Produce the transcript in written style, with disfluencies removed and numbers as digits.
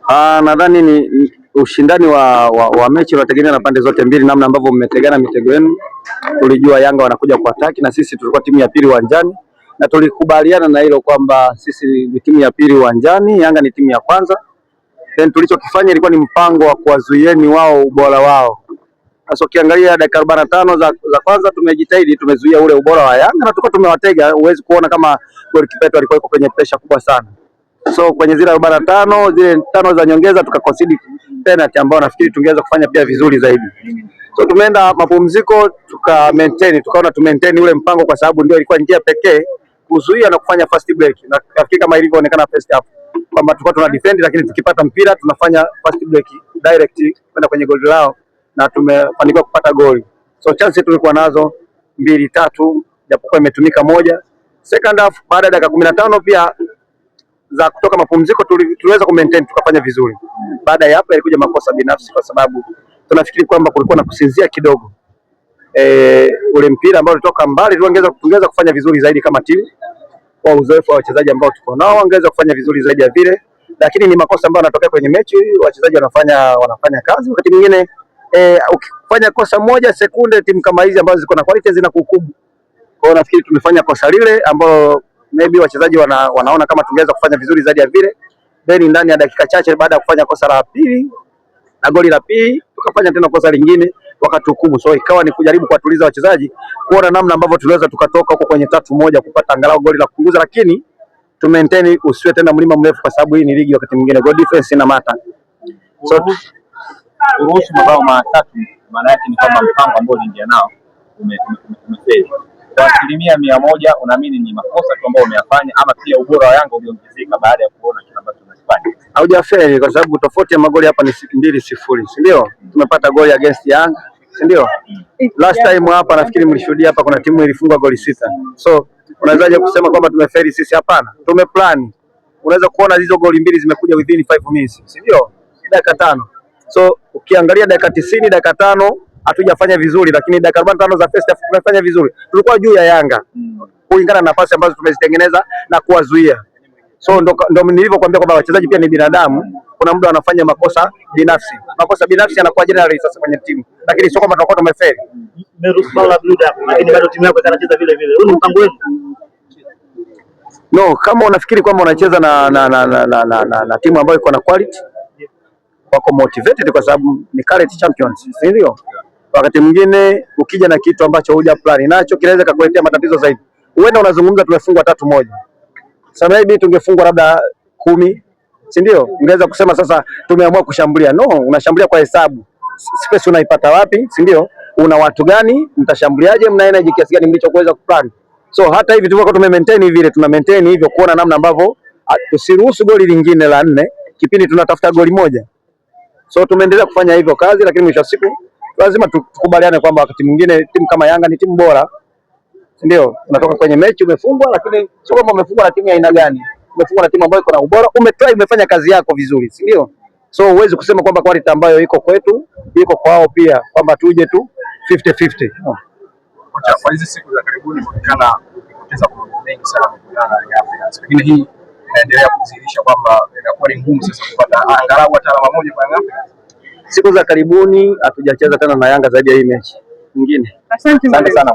Nadhani ni ushindani wa mechi unategemea na pande zote mbili, namna ambavyo mmetegana mitego yenu. Tulijua Yanga wanakuja kwa ataki na sisi tulikuwa timu ya pili uwanjani, na tulikubaliana na hilo kwamba sisi ni timu ya pili uwanjani, Yanga ni timu ya kwanza. Then tulichokifanya ilikuwa ni mpango wa kuwazuieni wao ubora wao. Sasa ukiangalia dakika 45 za kwanza tumejitahidi, tumezuia ule ubora wa Yanga na tulikuwa tumewatega. Huwezi kuona kama goalkeeper wetu alikuwa kwenye pressure kubwa sana. So kwenye zile 45 zile 5 za nyongeza tukaconcede penalty ambayo nafikiri tungeweza kufanya pia vizuri zaidi. So tumeenda mapumziko tukaona tu maintain ule mpango, kwa sababu ndio ilikuwa njia pekee kuzuia na kufanya fast break. Na nafikiri kama ilivyoonekana first half kwamba tulikuwa tuna defend, lakini tukipata mpira tunafanya fast break direct kwenda kwenye goli lao na tumefanikiwa kupata goli. So chance tulikuwa nazo 2-3 japokuwa imetumika moja. Second half baada ya dakika 15 pia za kutoka mapumziko tuliweza kumaintain tukafanya vizuri. Baada ya hapo ilikuja makosa binafsi, kwa sababu tunafikiri kwamba kulikuwa na kusinzia kidogo. Ule mpira ambao ulitoka mbali tungeweza kufanya vizuri zaidi kama timu, kwa uzoefu wa wachezaji ambao tuko nao wangeweza kufanya vizuri zaidi ya vile, lakini ni makosa ambayo yanatokea kwenye mechi. Wachezaji wanafanya kazi, wakati mwingine ukifanya kosa moja sekunde, timu kama hizi ambazo ziko na quality zinakuhukumu. Kwa hiyo nafikiri tumefanya kosa lile ambalo maybe wachezaji wanaona kama tungeweza kufanya vizuri zaidi ya vile. Then ndani ya dakika chache baada ya kufanya kosa la pili na goli la pili tukafanya tena kosa lingine wakatuhukumu. So ikawa ni kujaribu kuwatuliza wachezaji, kuona namna ambavyo tunaweza tukatoka huko kwenye 3-1 kupata angalau goli la kupunguza, lakini tu maintain usiwe tena mlima mrefu, kwa sababu hii ni ligi. Wakati mwingine goal difference ina mata. So kuruhusu mabao matatu maana yake ni kama mpango ambao uliingia nao umefeli. Kwa 100% unaamini ni makosa tu ambayo umeyafanya, ama pia ubora wa Yanga uliongezeka baada ya kuona kile ambacho tunakifanya? Haujafeli, kwa sababu tofauti ya magoli hapa ni 2-0, si ndio? Tumepata goli against Yanga, si ndio? Last time hapa nafikiri mlishuhudia hapa kuna timu ilifunga goli 6. So unawezaje kusema kwamba tumefeli sisi? Hapana, tumeplan. Unaweza kuona hizo goli mbili zimekuja within 5 minutes, si ndio? Dakika 5. So ukiangalia dakika 90, dakika 5 hatujafanya vizuri, lakini dakika 45 za first half tumefanya vizuri. Tulikuwa juu ya Yanga kulingana na nafasi ambazo tumezitengeneza na kuwazuia. So ndo nilivyokuambia kwamba wachezaji pia ni binadamu, kuna muda wanafanya makosa binafsi. Makosa binafsi yanakuwa generally sasa kwenye timu, lakini sio kwamba tutakuwa tumefeli. Lakini bado timu yako inacheza vile vile. Huu ni mpango wenu? No, kama unafikiri kwamba unacheza na timu ambayo iko na quality, wako motivated kwa sababu ni current champions, si ndio? Wakati mwingine ukija na kitu ambacho huja plan nacho kinaweza kukuletea matatizo zaidi. Uenda unazungumza tumefungwa 3-1. Sasa maybe tungefungwa labda 10, si ndio? Ungeweza kusema sasa tumeamua kushambulia. No, unashambulia kwa hesabu. Space unaipata wapi, si ndio? Una watu gani? Mtashambuliaje? Mna energy kiasi gani mlichoweza kuplan? So hata hivi tulikuwa maintain vile, tuna maintain hivyo, kuona namna ambavyo tusiruhusu goli lingine la 4 kipindi tunatafuta goli moja. So tumeendelea kufanya hivyo kazi, lakini mwisho wa siku lazima tukubaliane kwamba wakati mwingine timu kama Yanga ni timu bora, ndio unatoka kwenye mechi umefungwa, lakini sio kama umefungwa na timu ya aina gani. Umefungwa na timu ambayo iko na ubora, umetry, umefanya kazi yako vizuri, si ndio? So huwezi kusema kwamba quality ambayo iko kwetu iko kwao pia, kwamba tuje tu 50-50. Kwa hizi siku za karibuni inaonekana kupoteza mambo mengi sana kwa Africans. Lakini hii inaendelea kudhihirisha kwamba inakuwa ni ngumu sasa kupata angalau hata alama moja kwa Africans. Siku za karibuni hatujacheza tena na Yanga zaidi ya hii mechi nyingine. Asante sana.